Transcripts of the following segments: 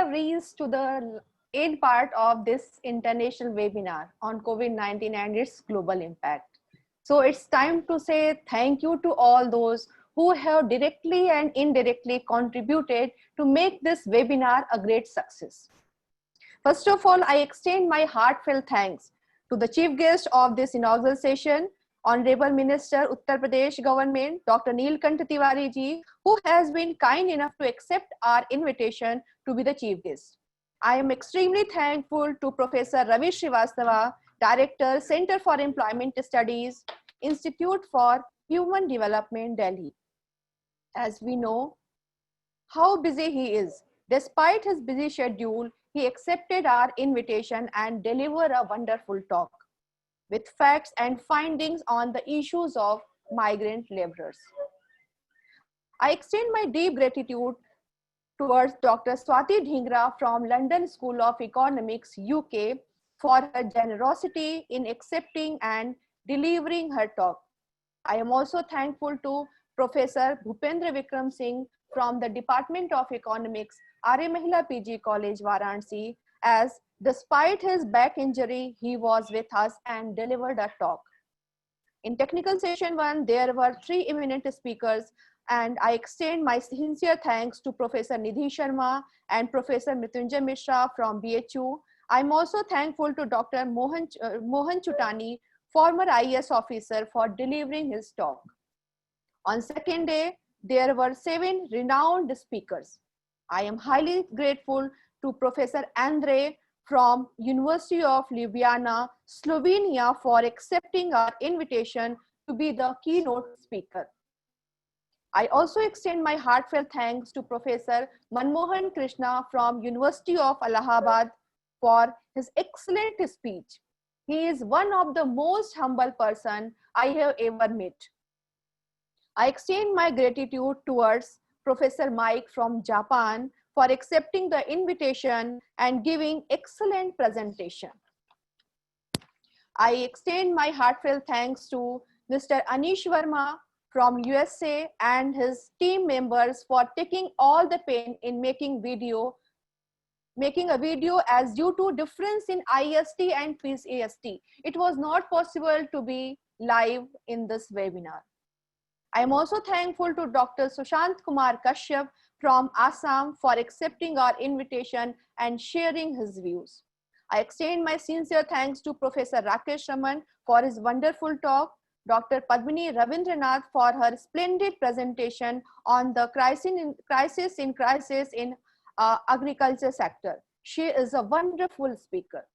have reached to the end part of this international webinar on COVID-19 and its global impact. So it's time to say thank you to all those who have directly and indirectly contributed to make this webinar a great success. First of all, I extend my heartfelt thanks to the chief guest of this inaugural session, Honorable Minister, Uttar Pradesh Government, Dr. Neelkanth Tiwari ji, who has been kind enough to accept our invitation to be the chief guest. I am extremely thankful to Professor Ravi Srivastava, Director, Center for Employment Studies, Institute for Human Development, Delhi. As we know how busy he is, despite his busy schedule, he accepted our invitation and delivered a wonderful talk with facts and findings on the issues of migrant laborers. I extend my deep gratitude towards Dr. Swati Dhingra from London School of Economics, UK, for her generosity in accepting and delivering her talk. I am also thankful to Professor Bhupendra Vikram Singh from the Department of Economics, Arya Mahila PG College, Varanasi, as despite his back injury, he was with us and delivered a talk. In technical session 1, there were 3 eminent speakers, and I extend my sincere thanks to Professor Nidhi Sharma and Professor Mrityunjay Mishra from BHU. I'm also thankful to Dr. Mohan Chutani, former IAS officer, for delivering his talk. On second day, there were 7 renowned speakers. I am highly grateful to Professor Andre from University of Ljubljana, Slovenia, for accepting our invitation to be the keynote speaker. I also extend my heartfelt thanks to Professor Manmohan Krishna from University of Allahabad for his excellent speech. He is one of the most humble person I have ever met. I extend my gratitude towards Professor Mike from Japan for accepting the invitation and giving excellent presentation. I extend my heartfelt thanks to Mr. Anish Verma from USA and his team members for taking all the pain in making a video, as due to difference in IST and PCAST, it was not possible to be live in this webinar. I am also thankful to Dr. Sushant Kumar Kashyap from Assam for accepting our invitation and sharing his views. I extend my sincere thanks to Professor Rakesh Raman for his wonderful talk, Dr. Padmini Ravindranath for her splendid presentation on the crisis in agriculture sector. She is a wonderful speaker.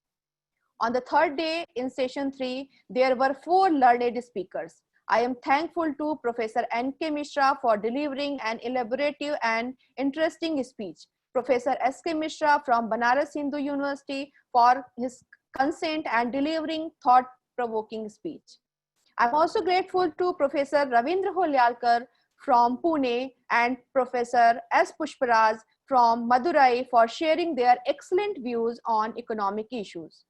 On the third day in session 3, there were 4 learned speakers. I am thankful to Professor N.K. Mishra for delivering an elaborative and interesting speech. Professor S.K. Mishra from Banaras Hindu University for his consent and delivering thought-provoking speech. I'm also grateful to Professor Ravindra Holyalkar from Pune and Professor S. Pushparaj from Madurai for sharing their excellent views on economic issues.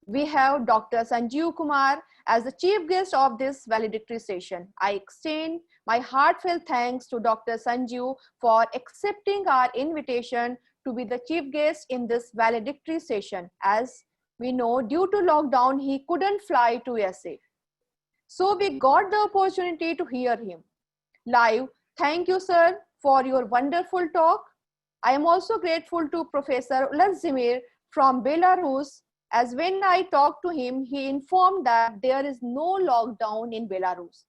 We have Dr. Sanjeev Kumar as the chief guest of this valedictory session. I extend my heartfelt thanks to Dr. Sanjeev for accepting our invitation to be the chief guest in this valedictory session. As we know, due to lockdown, he couldn't fly to USA. So we got the opportunity to hear him live. Thank you, sir, for your wonderful talk. I am also grateful to Professor Uladzimir from Belarus, as when I talked to him, he informed that there is no lockdown in Belarus.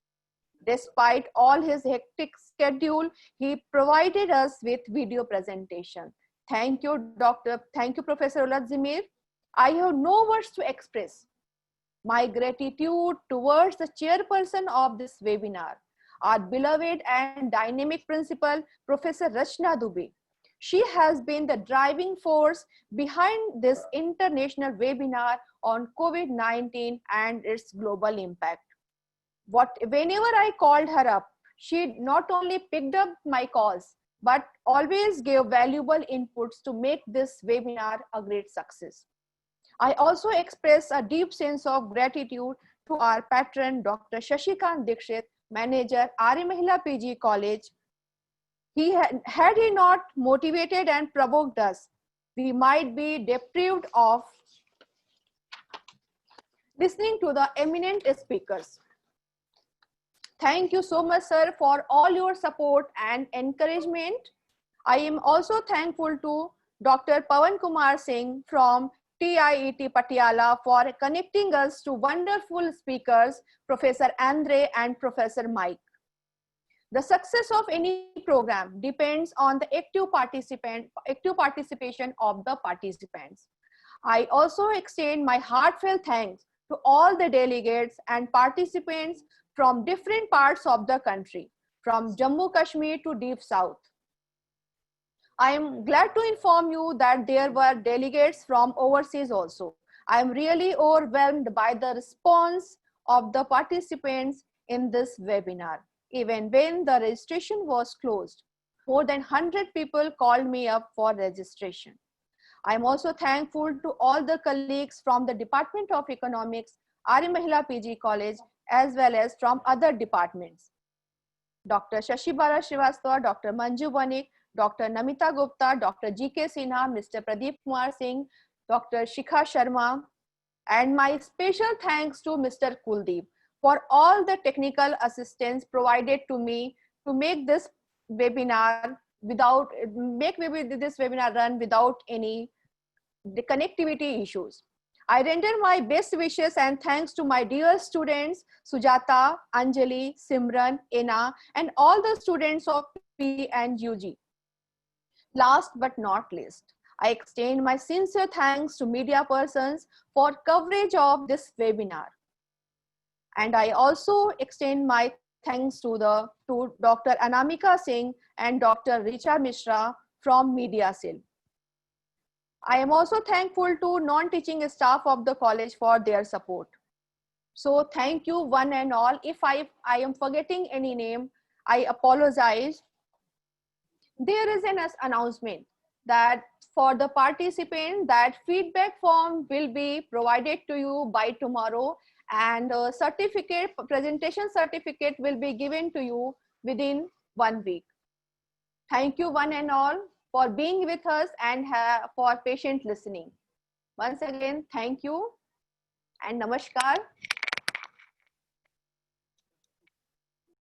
Despite all his hectic schedule, he provided us with video presentation. Thank you, Professor Uladzimir. I have no words to express my gratitude towards the chairperson of this webinar, our beloved and dynamic principal, Professor Rachna Dubey. She has been the driving force behind this international webinar on COVID-19 and its global impact. Whenever I called her up, she not only picked up my calls, but always gave valuable inputs to make this webinar a great success. I also express a deep sense of gratitude to our patron, Dr. Shashikant Dikshit, manager, Arya Mahila PG College. Had he not motivated and provoked us, we might be deprived of listening to the eminent speakers. Thank you so much, sir, for all your support and encouragement. I am also thankful to Dr. Pawan Kumar Singh from TIET Patiala for connecting us to wonderful speakers, Professor Andre and Professor Mike. The success of any program depends on the active participation of the participants. I also extend my heartfelt thanks to all the delegates and participants from different parts of the country, from Jammu Kashmir to Deep South. I am glad to inform you that there were delegates from overseas also. I am really overwhelmed by the response of the participants in this webinar. Even when the registration was closed, more than 100 people called me up for registration. I am also thankful to all the colleagues from the Department of Economics, Arya Mahila PG College, as well as from other departments. Dr. Shashibala Srivastava, Dr. Manju Banik, Dr. Namita Gupta, Dr. G.K. Sinha, Mr. Pradeep Kumar Singh, Dr. Shikha Sharma, and my special thanks to Mr. Kuldeep for all the technical assistance provided to me to make this webinar run without any connectivity issues. I render my best wishes and thanks to my dear students, Sujata, Anjali, Simran, Ena, and all the students of P and UG. Last but not least, I extend my sincere thanks to media persons for coverage of this webinar. And I also extend my thanks to Dr. Anamika Singh and Dr. Richa Mishra from Media Cell. I am also thankful to non-teaching staff of the college for their support. So thank you one and all. If I am forgetting any name, I apologize. There is an announcement that for the participant, that feedback form will be provided to you by tomorrow, and a presentation certificate will be given to you within 1 week. Thank you one and all for being with us and for patient listening. Once again, thank you and namaskar.